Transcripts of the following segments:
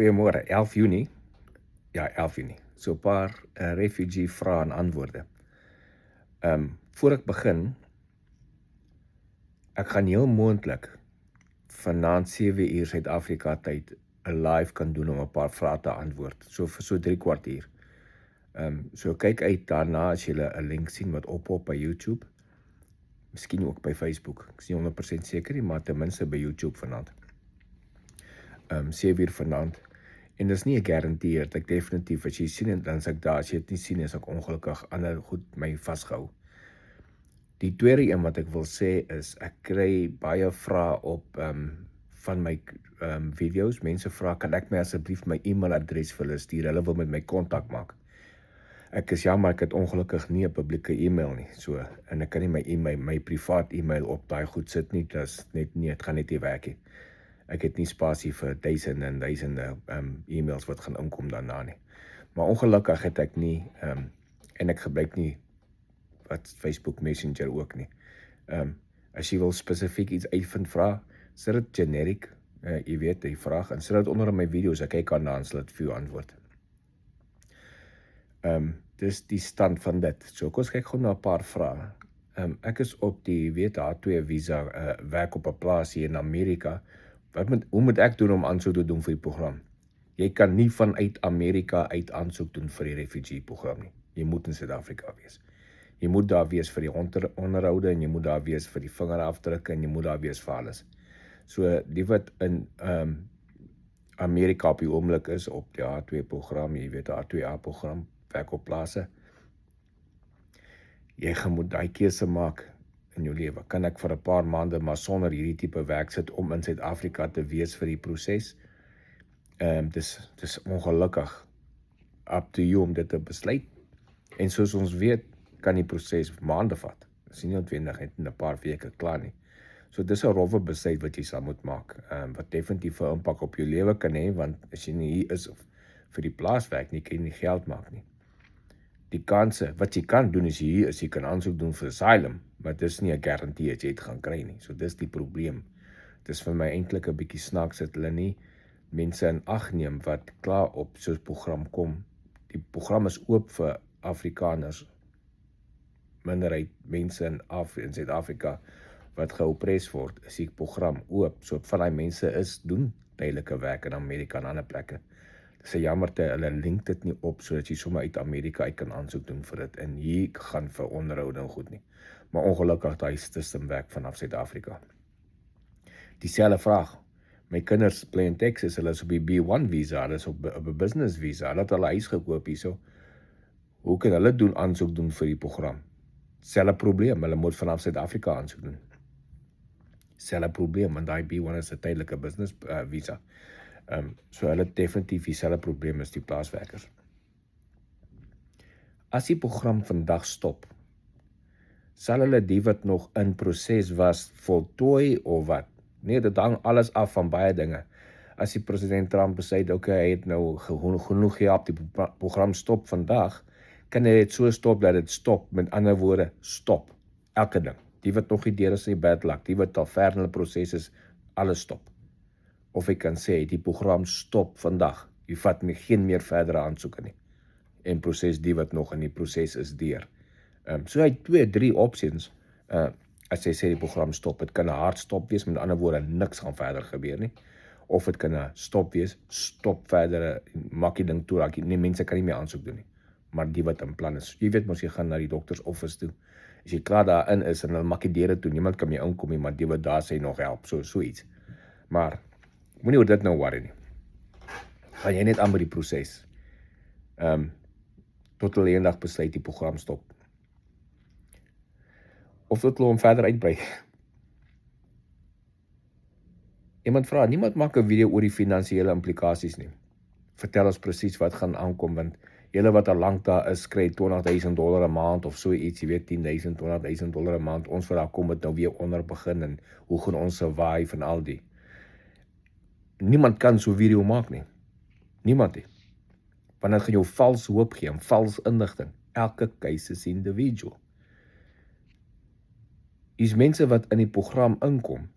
Goeiemôre, 11 Junie. Ja, 11 Junie. So 'n paar refugee vrae en antwoorde. Voor ek begin, ek gaan heel moontlik vanaand 7 uur Suid-Afrika tyd 'n live kan doen om 'n paar vrae te antwoord. So vir so 3 kwartier. So kyk uit daarna as jy 'n link sien wat oppop by YouTube. Miskien ook by Facebook. Ek is nie 100% seker nie, maar ten minste by YouTube vanaand. 7 uur vanaand. En dis nie 'n garantie dat ek definitief as jy sien en dan sê ek daar, as jy dit nie sien is ek ongelukkig ander goed my vasgehou. Die tweede een wat ek wil sê is ek kry baie vrae op van my video's. Mense vra, kan ek my asseblief my e-mailadres vir hulle stuur? Hulle wil met my kontak maak. Ek is jammer, ek het ongelukkig nie 'n publieke e-mail nie. So en ek kan nie my privaat e-mail op daai goed sit nie. Dis net nie, dit gaan net nie werk nie. Ek het nie spasie vir duisende en duisende e-mails wat gaan inkom daarna nie. Maar ongelukkig het ek nie en ek gebruik nie wat Facebook Messenger ook nie. As jy wil spesifiek iets uitvind, vra, sit dit generic, jy weet die vraag en sit dit onder in my video's, ek kyk aan sal dit vir jou antwoord. Dis die stand van dit. So kom ons kyk gou na 'n paar vrae. Ek is op die H2 visa, werk op 'n plaas hier in Amerika. Hoe moet ek doen om aansoek te doen vir die program? Jy kan nie vanuit Amerika uit aansoek doen vir die refugee program nie. Jy moet in Suid-Afrika wees. Jy moet daar wees vir die onderhoude en jy moet daar wees vir die vingerafdrukke en jy moet daar wees vir alles. So die wat in Amerika op die oomblik is op die H2 program, jy weet die H2A program, werk op plase. Jy moet daai keuse maak in jou lewe. Kan ek vir 'n paar maande maar sonder hierdie tipe werk sit om in Suid-Afrika te wees vir die proses? Dis ongelukkig up to you om dit te besluit. En soos ons weet, kan die proses maande vat. Dit is nie noodwendig net in 'n paar weke klaar nie. So dis 'n rowwe besluit wat jy sal moet maak, wat definitief 'n impak op jou lewe kan hê, want as jy nie hier is vir die plaaswerk nie, kan jy nie geld maak nie. Die kanse, wat jy kan doen as jy hier is, jy kan aansoek doen vir asylum, maar dis nie 'n garantie dat jy dit gaan kry nie. So dis die probleem. Dis vir my eintlik 'n bietjie snaaks dat hulle nie mense in ag neem wat klaar op so 'n program kom. Die program is oop vir Afrikaners, minderheid mense in Suid-Afrika wat geoppress word, is die program oop. So van die mense doen tydelike werk in Amerika en ander plekke. Dis 'n jammerte, hulle link dit nie op sodat jy sommer uit Amerika uit kan aansoek doen vir dit en hier gaan vir onderhoude en goed nie. Maar ongelukkig daai stelsel werk vanaf Suid-Afrika. Dieselfde vraag. My kinders bly in Texas, hulle is op die B1 visa, hulle is op 'n business visa, hulle het al 'n huis gekoop hierso. Hoe kan hulle aansoek doen vir die program? Selfe probleem, hulle moet vanaf Suid-Afrika aansoek doen. Selfe probleem, want daai B1 is 'n tydelike business visa. So hulle het definitief dieselfde probleem as die plaaswerkers. As die program vandag stop, sal hulle die wat nog in proses was voltooi of wat? Nee, dit hang alles af van baie dinge. As die president Trump besluit, okay, hy het nou genoeg gehad, die program stop vandag, kan hy dit so stop dat dit stop, met ander woorde, stop, elke ding. Die wat nog nie deur is in die bad luck, die wat al ver in hulle proses is, alles stop. Of ek kan sê, die program stop vandag, jy vat my geen meer verdere aansoeke nie, en proses die wat nog in die proses is deur. So hy het 2-3 opsies, as jy sê die program stop, het kan 'n hard stop wees, met ander woorde, niks gaan verder gebeur nie, of het kan 'n stop wees, stop verder, maak die ding toe, nie, mense kan nie meer aansoek doen nie, maar die wat in plan is, jy weet mos, jy gaan na die dokters office toe, as jy klaar daarin is, en hulle maak die deure toe, niemand kan meer inkom nie, maar die wat daar sê nog help, so iets, maar, moenie oor dit nou worry nie, gaan jy net aan by die proses, tot hulle eendag besluit die program stop, of tot hulle hom verder uitbrei. Iemand vra, niemand maak 'n video oor die finansiële implikasies nie. Vertel ons presies wat gaan aankom, want julle wat al lank daar is, kry $20,000 'n maand of so iets, jy weet, $10,000, $20,000 'n maand, ons wat daar kom het nou weer onder begin, en hoe gaan ons survive en al die. Niemand kan so 'n video maak nie. Niemand nie. Want dit gaan jou vals hoop gee, vals inligting. Elke keuse is individual. Hier's mense wat in die program inkom,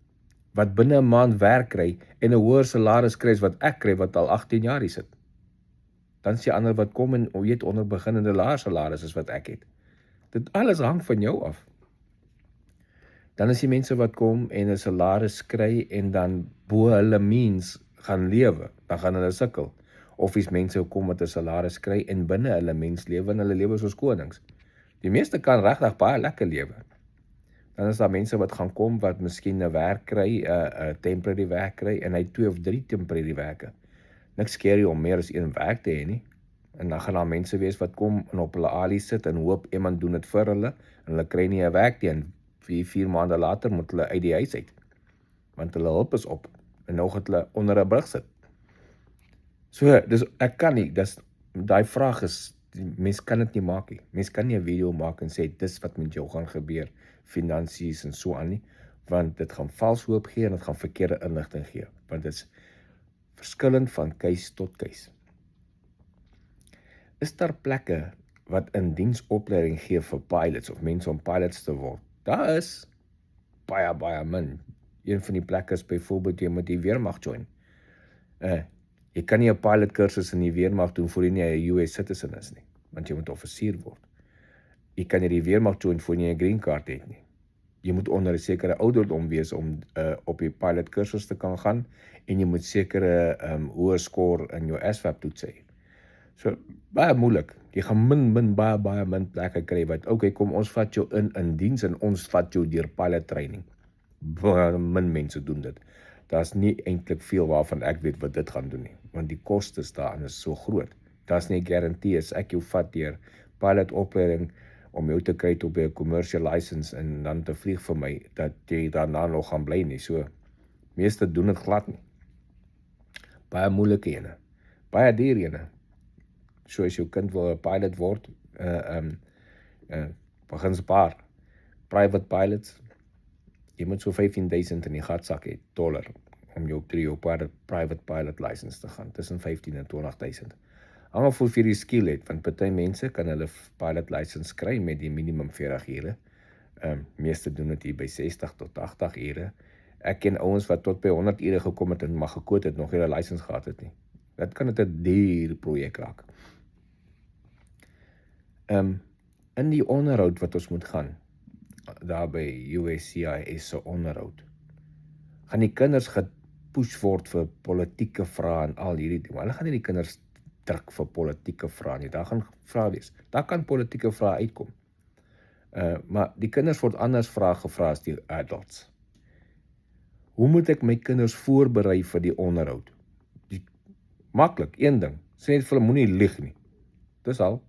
wat binne 'n maand werk kry en 'n hoër salaris kry as wat ek kry wat al 18 jaar hier sit. Dan is die ander wat kom en weet onder beginnende laer salaris as wat ek het. Dit alles hang van jou af. Dan is die mense wat kom en 'n salaris kry en dan bo hulle means gaan lewe, dan gaan hulle sukkel. Of is mense kom met 'n salaris kry en binne hulle mens lewe en hulle lewe soos konings. Die meeste kan regtig baie lekker lewe. Dan is daar mense wat gaan kom wat miskien 'n werk kry, 'n temporary werk kry en hy 2 of 3 temporary werke. Niks scary om meer as een werk te hê nie. En dan gaan daar mense wees wat kom en op hulle alie sit en hoop iemand doen dit vir hulle en hulle kry nie 'n werk nie en 4 maande later moet hulle uit die huis uit. Want hulle hulp is op en nou het hulle onder 'n brug sit. So, dis ek kan nie, daai vraag is mens kan dit nie maak nie. Mens kan nie 'n video maak en sê dis wat met jou gaan gebeur, finansies en so aan nie, want dit gaan vals hoop gee en dit gaan verkeerde inligting gee, want dit is verskillend van case tot case. Is daar plekke wat in diensopleiding gee vir pilots of mense om pilots te word? Daar is baie min. Een van die plekke is byvoorbeeld jy moet die weermag join. Jy kan nie 'n pilot kursus in die weermag doen voor jy nie 'n US citizen is nie, want jy moet offisier word. Jy kan nie die weermag join voor jy 'n green card het nie. Jy moet onder 'n sekere ouderdom wees om op die pilot kursus te kan gaan en jy moet sekere hoë skoor in jou SVAP toets hê. So baie moeilik. Jy gaan baie min plekke kry wat okay, kom ons vat jou in diens en ons vat jou deur pilot training. Baie min mense doen dit. Daar's nie eintlik veel waarvan ek weet wat dit gaan doen nie, want die kostes daarin is so groot. Daar's nie 'n garantie as ek jou vat deur pilot opleiding om jou te kry op 'n commercial license en dan te vlieg vir my, dat jy daarna nog gaan bly nie. So, meeste doen dit glad nie. Baie moeilike ene. Baie duur ene. So as jou kind wil 'n pilot word, begin spaar. Private pilots, jy moet so 15,000 in die gatsak hê, dollar, om jou private pilot license te gaan, tussen 15 en 20,000. Hang af hoeveel jy skill het, want party mense kan hulle pilot license kry met die minimum 40 ure. Meeste doen dit hier by 60 tot 80 ure. Ek ken ouens wat tot by 100 ure gekom het en maar gekoot het, nog nie 'n license gehad het nie. Dit kan dit 'n duur projek raak. In die onderhoud wat ons moet gaan, daar by USCIS se onderhoud, gaan die kinders gepush word vir politieke vrae en al hierdie ding. Hulle gaan nie die kinders druk vir politieke vrae nie. Daar gaan vrae wees. Daar kan politieke vrae uitkom. Maar die kinders word anders vrae gevra as die adults. Hoe moet ek my kinders voorberei vir die onderhoud? Maklik, een ding. Sê net vir hulle moenie lieg nie. Dis al.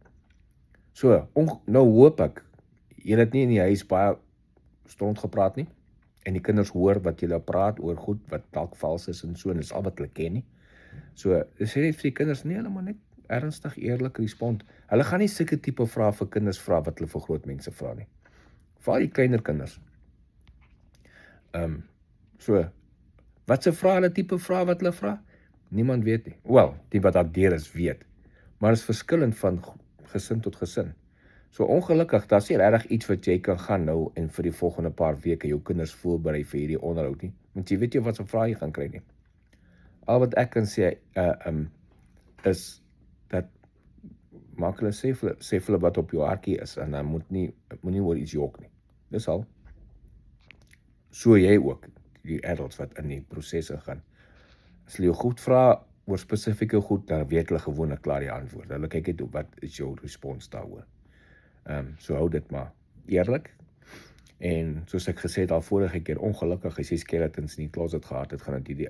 So, nou hoop ek, jy het nie in die huis baie stond gepraat nie, en die kinders hoor wat jy praat oor goed wat dalk vals is en so, en dis al wat hulle ken nie. So, sê net vir die kinders, nee, hulle moet net ernstig, eerlik respond. Hulle gaan nie sulke tipe vrae vir kinders vra wat hulle vir groot mense vra nie. Veral die kleiner kinders. So, wat se vrae hulle tipe vrae wat hulle vra? Niemand weet nie. Wel, die wat daar deur is weet. Maar is verskillend van gesin tot gesin. So ongelukkig, daar is nie regtig iets wat jy kan gaan nou en vir die volgende paar weke jou kinders voorberei vir hierdie onderhoud nie. Want jy weet jy wat se vrae jy gaan kry nie. Al wat ek kan sê, is dat maak hulle sê vir hulle wat op jou hartjie is en dan moenie oor iets jok nie. Dis al. So jy ook, die adults wat in die prosesse gaan. As hulle jou goed vra oor spesifieke goed, dan weet hulle gewoonlik klaar die antwoord. Hulle kyk net op wat is jou respons daaroor. So hou dit maar eerlik. En soos ek gesê het al vorige keer, ongelukkig as jy skeletons in die closet gehad het, gaan dit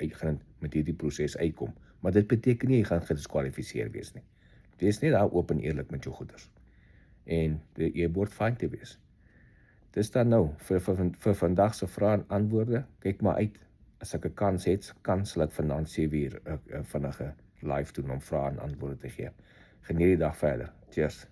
met hierdie proses uitkom. Maar dit beteken nie jy gaan gediskwalifiseer wees nie. Wees net daar oop en eerlik met jou goeders. En jy behoort fyn te wees. Dis dan nou, vir vandag se vrae en antwoorde, kyk maar uit. As ek 'n kans het, sal ek vanaand 7 uur 'n vinnige live doen om vrae en antwoorde te gee. Geniet die dag verder. Cheers.